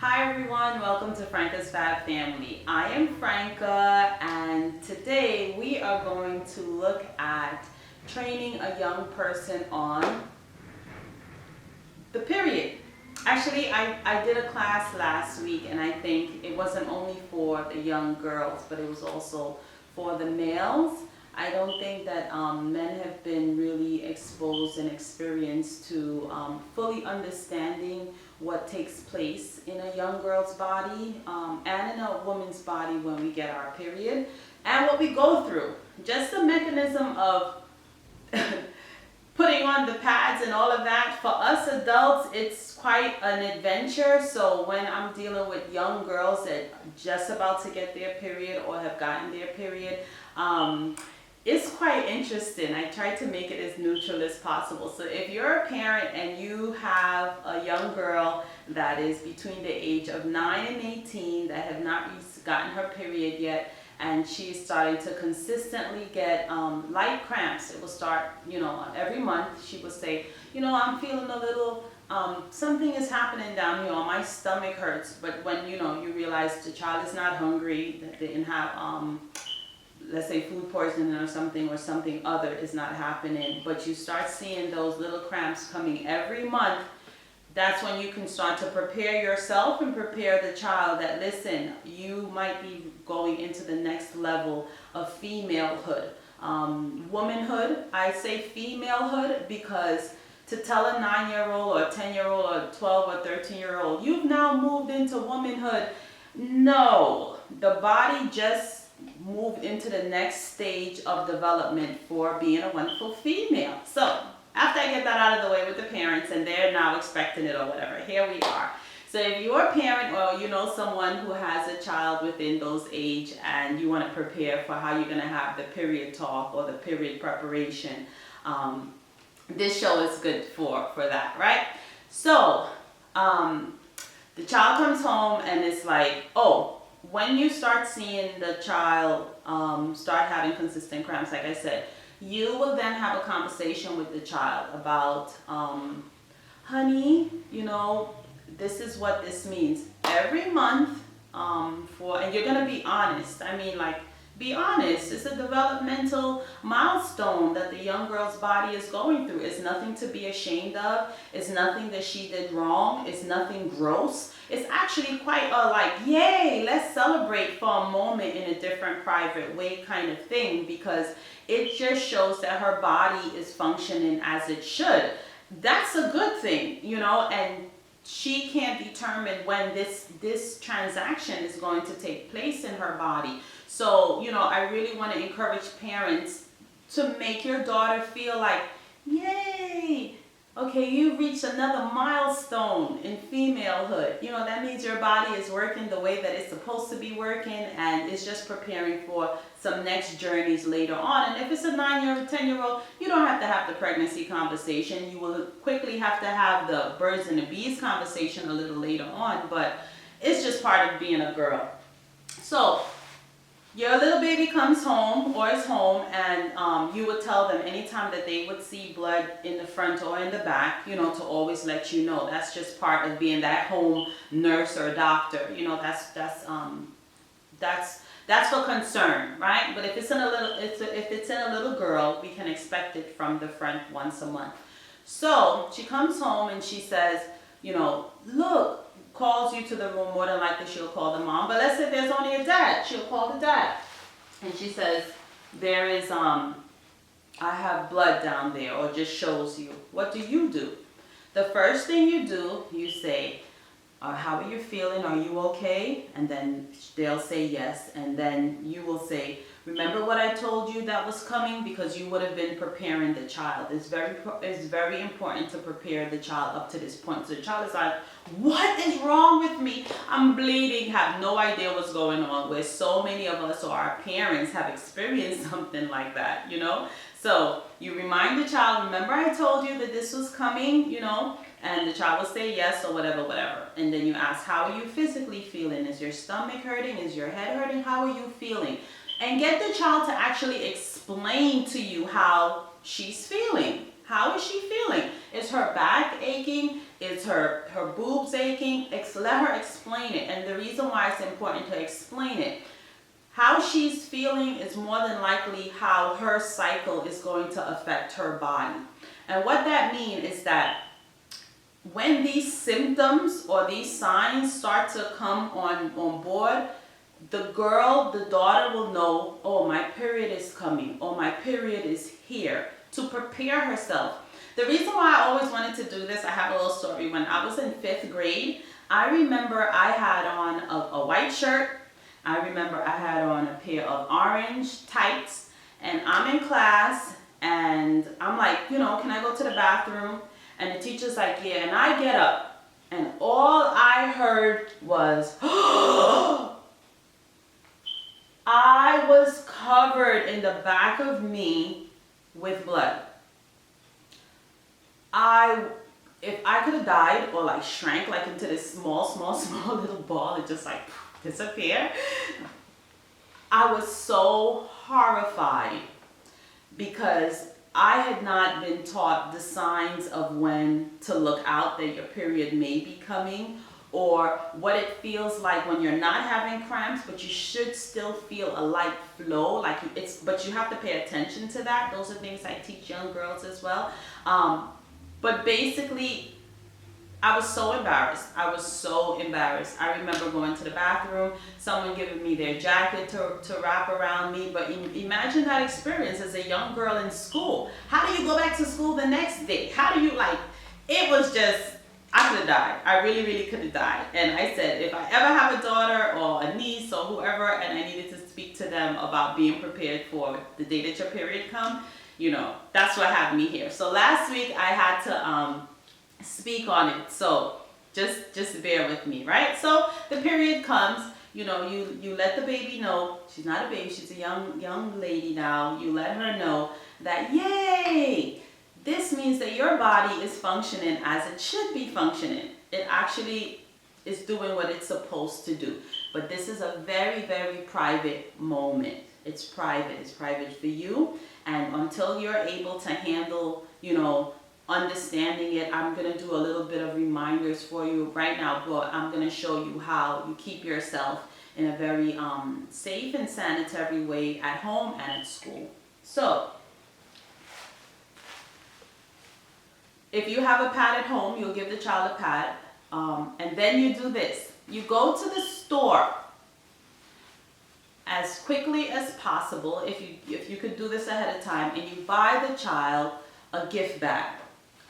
Hi everyone, welcome to Franca's Fab Family. I am Franca and today we are going to look at training a young person on the period. Actually, I did a class last week and I think it wasn't only for the young girls, but it was also for the males. I don't think that men have been really exposed and experienced to fully understanding what takes place in a young girl's body and in a woman's body when we get our period and what we go through. Just the mechanism of putting on the pads and all of that, for us adults, it's quite an adventure. So when I'm dealing with young girls that are just about to get their period or have gotten their period, it's quite interesting. I try to make it as neutral as possible. So if you're a parent and you have a young girl that is between the age of 9 and 18 that have not gotten her period yet, and she's starting to consistently get light cramps. It will start, every month she will say, I'm feeling a little, something is happening down here, my stomach hurts. But when, you realize the child is not hungry, that they didn't have, let's say food poisoning or something other is not happening, but you start seeing those little cramps coming every month, that's when you can start to prepare yourself and prepare the child that, listen, you might be going into the next level of femalehood. Womanhood, I say femalehood because to tell a 9-year-old or a 10-year-old or a 12 or 13-year-old, you've now moved into womanhood. No, the body just moved into the next stage of development for being a wonderful female. So after I get that out of the way with the parents and they're now expecting it or whatever, here we are. So if you're a parent or you know someone who has a child within those age and you want to prepare for how you're going to have the period talk or the period preparation, this show is good for that, right? So the child comes home and it's like, when you start seeing the child start having consistent cramps, like I said, you will then have a conversation with the child about, honey, this is what this means. Every month, and you're going to be honest. Be honest. It's a developmental milestone that the young girl's body is going through. It's nothing to be ashamed of. It's nothing that she did wrong. It's nothing gross. It's actually quite yay, let's celebrate for a moment in a different private way kind of thing, because it just shows that her body is functioning as it should. That's a good thing, and she can't determine when this transaction is going to take place in her body. So, I really want to encourage parents to make your daughter feel like, yay, okay, you've reached another milestone in femalehood. That means your body is working the way that it's supposed to be working, and it's just preparing for some next journeys later on. And if it's a 9-year-old, 10-year-old, you don't have to have the pregnancy conversation. You will quickly have to have the birds and the bees conversation a little later on, but it's just part of being a girl. So your little baby comes home or is home, and you would tell them anytime that they would see blood in the front or in the back, to always let you know. That's just part of being that home nurse or doctor. That's for concern, right? But if it's in a little girl, we can expect it from the front once a month. So she comes home and she says, look, calls you to the room. More than likely she'll call the mom, but let's say there's only a dad, she'll call the dad, and she says, there is I have blood down there, or just shows you. What do? The first thing you do, you say, how are you feeling? Are you okay? And then they'll say yes, and then you will say, remember what I told you that was coming? Because you would have been preparing the child. It's very important to prepare the child up to this point. So the child is like, what is wrong with me? I'm bleeding, have no idea what's going on. Where so many of us or our parents have experienced something like that, So you remind the child, remember I told you that this was coming, and the child will say yes or whatever. And then you ask, how are you physically feeling? Is your stomach hurting? Is your head hurting? How are you feeling? And get the child to actually explain to you how she's feeling. How is she feeling? Is her back aching? Is her boobs aching? Let her explain it. And the reason why it's important to explain it, how she's feeling is more than likely how her cycle is going to affect her body. And what that means is that when these symptoms or these signs start to come on board, the daughter will know, oh, my period is coming, or my period is here, to prepare herself. The reason why I always wanted to do this, I have a little story. When I was in 5th grade, I remember I had on a white shirt. I remember I had on a pair of orange tights, and I'm in class, and I'm like, can I go to the bathroom? And the teacher's like, yeah, and I get up, and all I heard was, I was covered in the back of me with blood. If I could have died or like shrank like into this small little ball and just like disappear, I was so horrified because I had not been taught the signs of when to look out that your period may be coming, or what it feels like when you're not having cramps, but you should still feel a light flow, but you have to pay attention to that. Those are things I teach young girls as well. But basically, I was so embarrassed. I remember going to the bathroom, someone giving me their jacket to wrap around me. But imagine that experience as a young girl in school. How do you go back to school the next day? How do you it was just, I could have died. I really, really could have died. And I said, if I ever have a daughter or a niece or whoever, and I needed to speak to them about being prepared for the day that your period come, that's what had me here. So last week I had to speak on it. So just bear with me, right? So the period comes, you let the baby know. She's not a baby, she's a young lady now. You let her know that, yay, this means that your body is functioning as it should be functioning. It actually is doing what it's supposed to do. But this is a very, very private moment. It's private. It's private for you. And until you're able to handle, understanding it, I'm going to do a little bit of reminders for you right now, but I'm going to show you how you keep yourself in a very safe and sanitary way at home and at school. So, if you have a pad at home, you'll give the child a pad, and then you do this. You go to the store as quickly as possible, if you could do this ahead of time, and you buy the child a gift bag.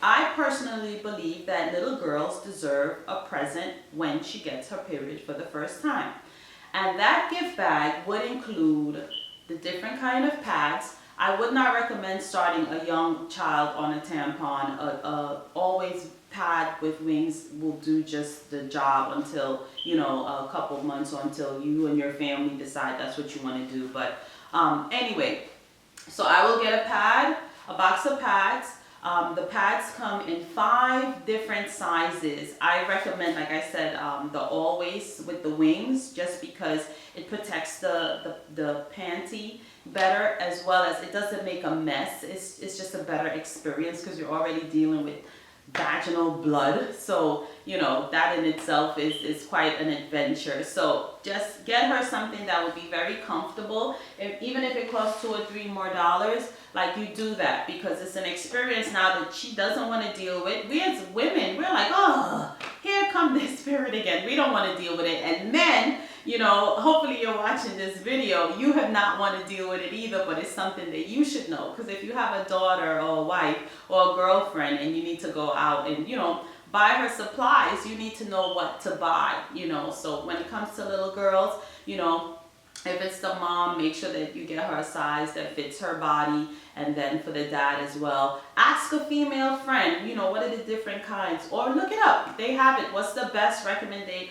I personally believe that little girls deserve a present when she gets her period for the first time. And that gift bag would include the different kind of pads. I would not recommend starting a young child on a tampon. Always pad with wings will do just the job until, a couple months, or until you and your family decide that's what you want to do. But anyway, so I will get a box of pads. The pads come in 5 different sizes. I recommend, like I said, the always with the wings, just because it protects the panty better, as well as it doesn't make a mess. It's just a better experience because you're already dealing with vaginal blood. So, that in itself is quite an adventure. So just get her something that would be very comfortable. Even if it costs $2 or $3 more, you do that, because it's an experience now that she doesn't want to deal with. We as women, we're like, oh, here come this spirit again. We don't want to deal with it. And men, hopefully you're watching this video, you have not want to deal with it either, but it's something that you should know. Because if you have a daughter or a wife or a girlfriend and you need to go out and, buy her supplies, you need to know what to buy, So when it comes to little girls, if it's the mom, make sure that you get her a size that fits her body. And then for the dad as well, ask a female friend, what are the different kinds, or look it up. They have it. What's the best recommended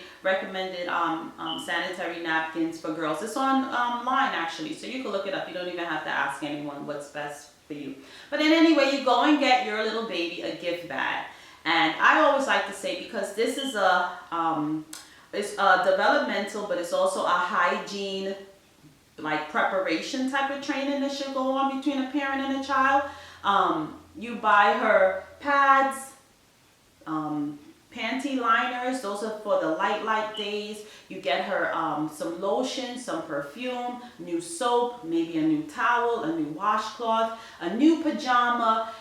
sanitary napkins for girls? It's online actually, so you can look it up. You don't even have to ask anyone what's best for you. But then anyway, you go and get your little baby a gift bag. And I always like to say, because this is it's developmental, but it's also a hygiene, preparation type of training that should go on between a parent and a child. You buy her pads, panty liners. Those are for the light days. You get her some lotion, some perfume, new soap, maybe a new towel, a new washcloth, a new pajama,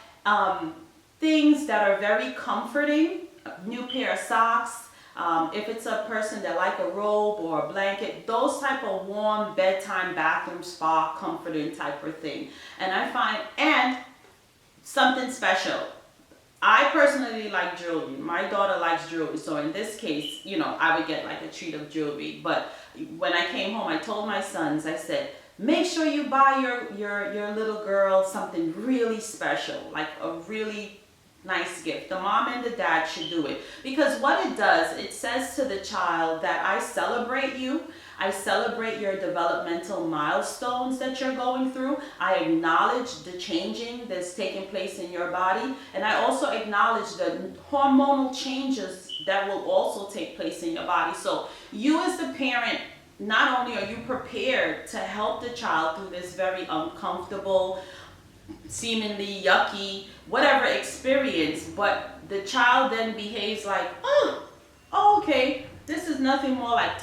things that are very comforting, a new pair of socks. If it's a person that like a robe or a blanket, those type of warm bedtime, bathroom, spa, comforting type of thing. And I find, and something special. I personally like jewelry. My daughter likes jewelry. So in this case, you know, I would get like a treat of jewelry. But when I came home, I told my sons, I said, make sure you buy your little girl something really special, like a really nice gift. The mom and the dad should do it, because what it does, it says to the child that I celebrate you. I celebrate your developmental milestones that you're going through. I acknowledge the changing that's taking place in your body. And I also acknowledge the hormonal changes that will also take place in your body. So you as the parent, not only are you prepared to help the child through this very uncomfortable, seemingly yucky, whatever experience, but the child then behaves like, oh, okay, this is nothing more like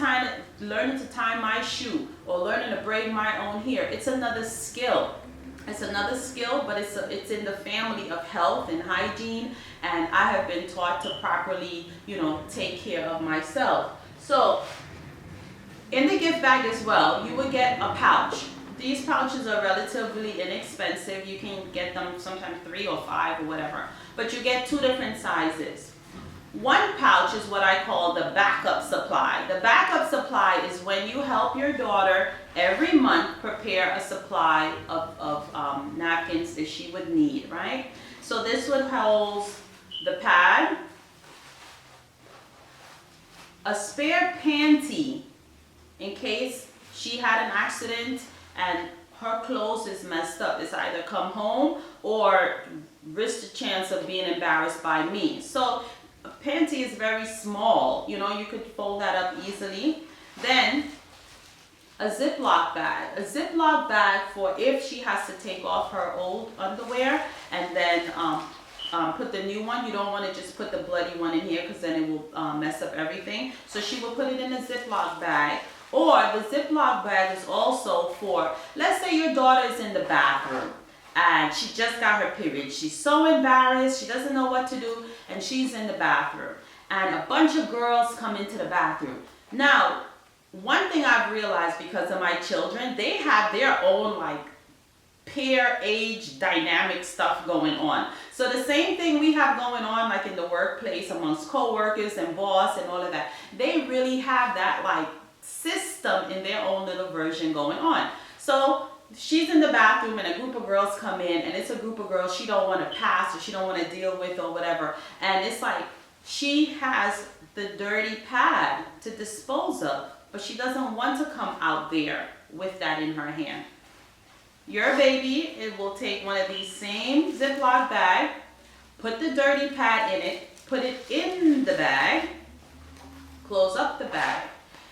learning to tie my shoe or learning to braid my own hair. It's another skill. It's another skill, but it's in the family of health and hygiene, and I have been taught to properly, you know, take care of myself. So in the gift bag as well, you would get a pouch. These pouches are relatively inexpensive. You can get them sometimes 3 or 5 or whatever, but you get 2 different sizes. One pouch is what I call the backup supply. The backup supply is when you help your daughter every month prepare a supply of napkins that she would need, right? So this would hold the pad, a spare panty in case she had an accident and her clothes is messed up. It's either come home or risk the chance of being embarrassed by me. So a panty is very small, you know, you could fold that up easily. Then a Ziploc bag. A Ziploc bag for if she has to take off her old underwear and then put the new one. You don't want to just put the bloody one in here because then it will mess up everything. So she will put it in a Ziploc bag. Or the Ziploc bag is also for, let's say your daughter is in the bathroom and she just got her period. She's so embarrassed, she doesn't know what to do, and she's in the bathroom. And a bunch of girls come into the bathroom. Now, one thing I've realized because of my children, they have their own like peer age dynamic stuff going on. So the same thing we have going on like in the workplace amongst co-workers and boss and all of that, they really have that like system in their own little version going on. So she's in the bathroom and a group of girls come in, and it's a group of girls she don't want to pass or she don't want to deal with or whatever, and it's like she has the dirty pad to dispose of, but she doesn't want to come out there with that in her hand. Your baby, it will take one of these same Ziploc bag, put the dirty pad in it, put it in the bag, close up the bag,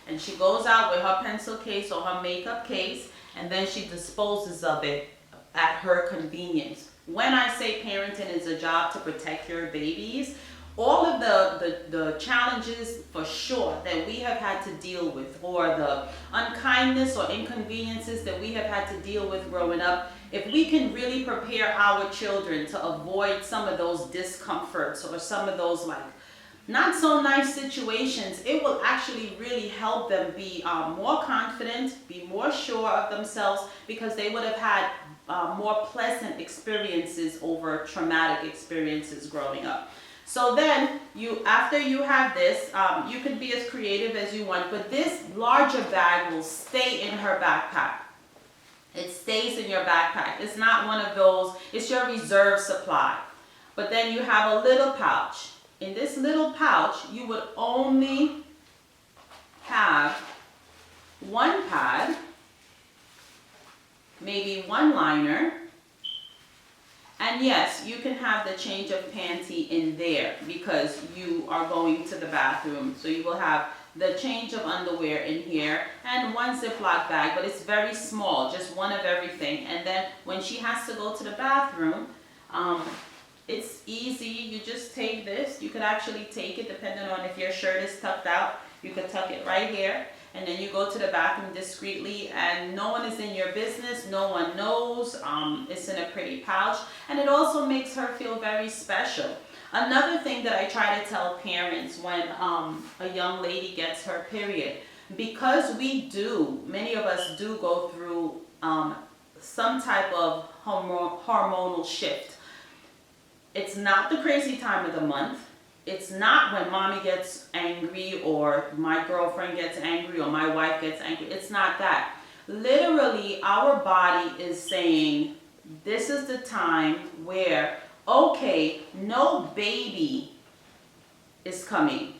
and she goes out with her pencil case or her makeup case, and then she disposes of it at her convenience. When I say parenting is a job to protect your babies, all of the challenges for sure that we have had to deal with, or the unkindness or inconveniences that we have had to deal with growing up, if we can really prepare our children to avoid some of those discomforts or some of those like not so nice situations, it will actually really help them be more confident, be more sure of themselves, because they would have had more pleasant experiences over traumatic experiences growing up. So then, after you have this, you can be as creative as you want, but this larger bag will stay in her backpack. It stays in your backpack. It's not one of those, it's your reserve supply. But then you have a little pouch. In this little pouch, you would only have one pad, maybe one liner, and yes, you can have the change of panty in there because you are going to the bathroom. So you will have the change of underwear in here and one Ziploc bag, but it's very small, just one of everything. And then when she has to go to the bathroom, It's easy. You just take this. You could actually take it depending on if your shirt is tucked out. You could tuck it right here. And then you go to the bathroom discreetly, and no one is in your business. No one knows. It's in a pretty pouch. And it also makes her feel very special. Another thing that I try to tell parents when a young lady gets her period, because many of us do go through some type of hormonal shift. It's not the crazy time of the month. It's not when mommy gets angry or my girlfriend gets angry or my wife gets angry. It's not that. Literally, our body is saying, this is the time where, okay, no baby is coming.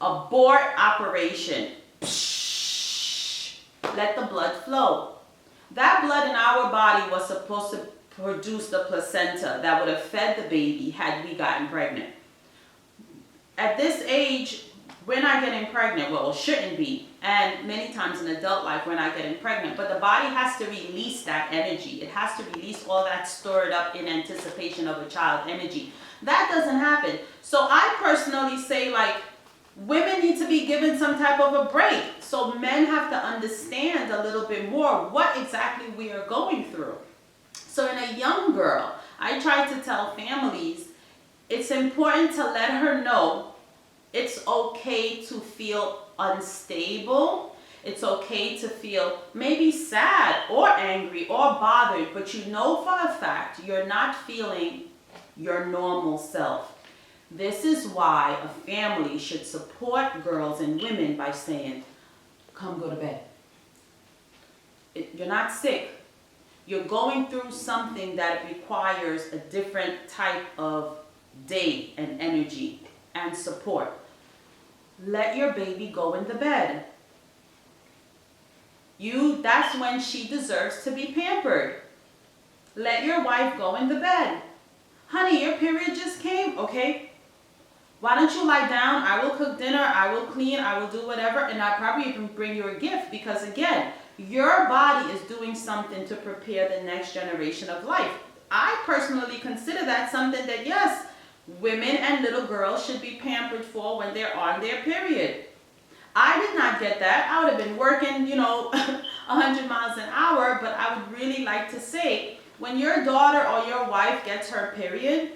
Abort operation. Psh, let the blood flow. That blood in our body was supposed to produce the placenta that would have fed the baby had we gotten pregnant. At this age, we're not getting pregnant. Well, shouldn't be. And many times in adult life, we're not getting pregnant. But the body has to release that energy. It has to release all that stored up in anticipation of a child energy. That doesn't happen. So I personally say, like, women need to be given some type of a break. So men have to understand a little bit more what exactly we are going through. So in a young girl, I try to tell families, it's important to let her know it's okay to feel unstable. It's okay to feel maybe sad or angry or bothered, but you know for a fact you're not feeling your normal self. This is why a family should support girls and women by saying, come go to bed. You're not sick. You're going through something that requires a different type of day and energy and support. Let your baby go in the bed. That's when she deserves to be pampered. Let your wife go in the bed. Honey, your period just came, okay? Why don't you lie down? I will cook dinner, I will clean, I will do whatever, and I'll probably even bring you a gift because, again, your body is doing something to prepare the next generation of life. I personally consider that something that, yes, women and little girls should be pampered for when they're on their period. I did not get that. I would have been working, 100 miles an hour, but I would really like to say, when your daughter or your wife gets her period,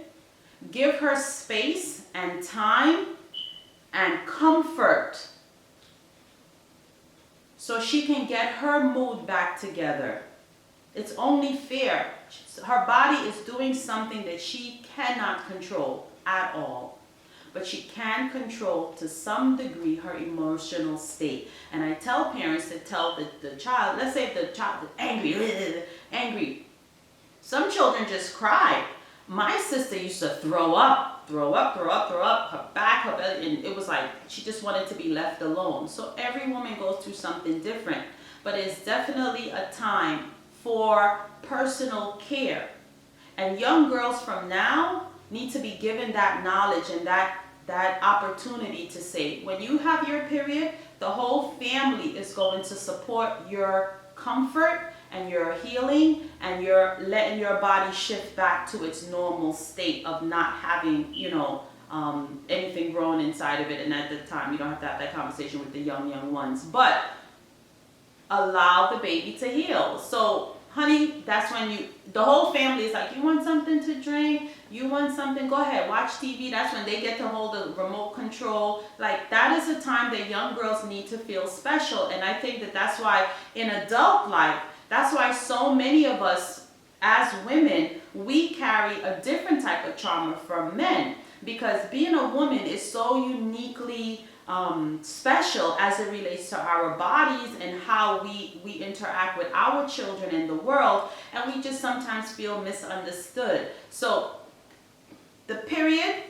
give her space and time and comfort so she can get her mood back together. It's only fair. Her body is doing something that she cannot control at all. But she can control to some degree her emotional state. And I tell parents to tell the child, let's say if the child is angry. Some children just cry. My sister used to throw up, her back, her belly, and it was like she just wanted to be left alone. So every woman goes through something different. But it's definitely a time for personal care. And young girls from now need to be given that knowledge and that opportunity to say, when you have your period, the whole family is going to support your comfort and your healing, and you're letting your body shift back to its normal state of not having, anything growing inside of it. And at the time, you don't have to have that conversation with the young ones, but allow the baby to heal. So, honey, that's when the whole family is like, you want something to drink? You want something? Go ahead, watch TV. That's when they get to hold the remote control. Like, that is a time that young girls need to feel special. And I think that that's why in adult life, that's why so many of us as women, we carry a different type of trauma from men. Because being a woman is so uniquely special as it relates to our bodies and how we interact with our children in the world, and we just sometimes feel misunderstood. So the period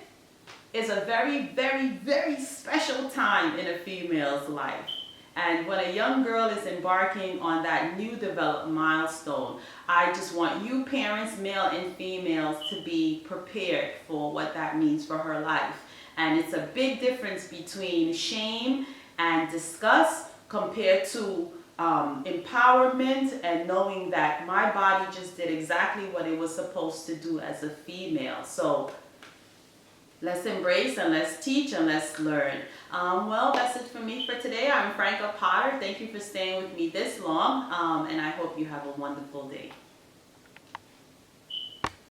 is a very, very, very special time in a female's life. And when a young girl is embarking on that new development milestone, I just want you parents, male and females, to be prepared for what that means for her life. And it's a big difference between shame and disgust compared to empowerment and knowing that my body just did exactly what it was supposed to do as a female. So let's embrace and let's teach and let's learn. Well, that's it for me for today. I'm Franca Potter. Thank you for staying with me this long, and I hope you have a wonderful day.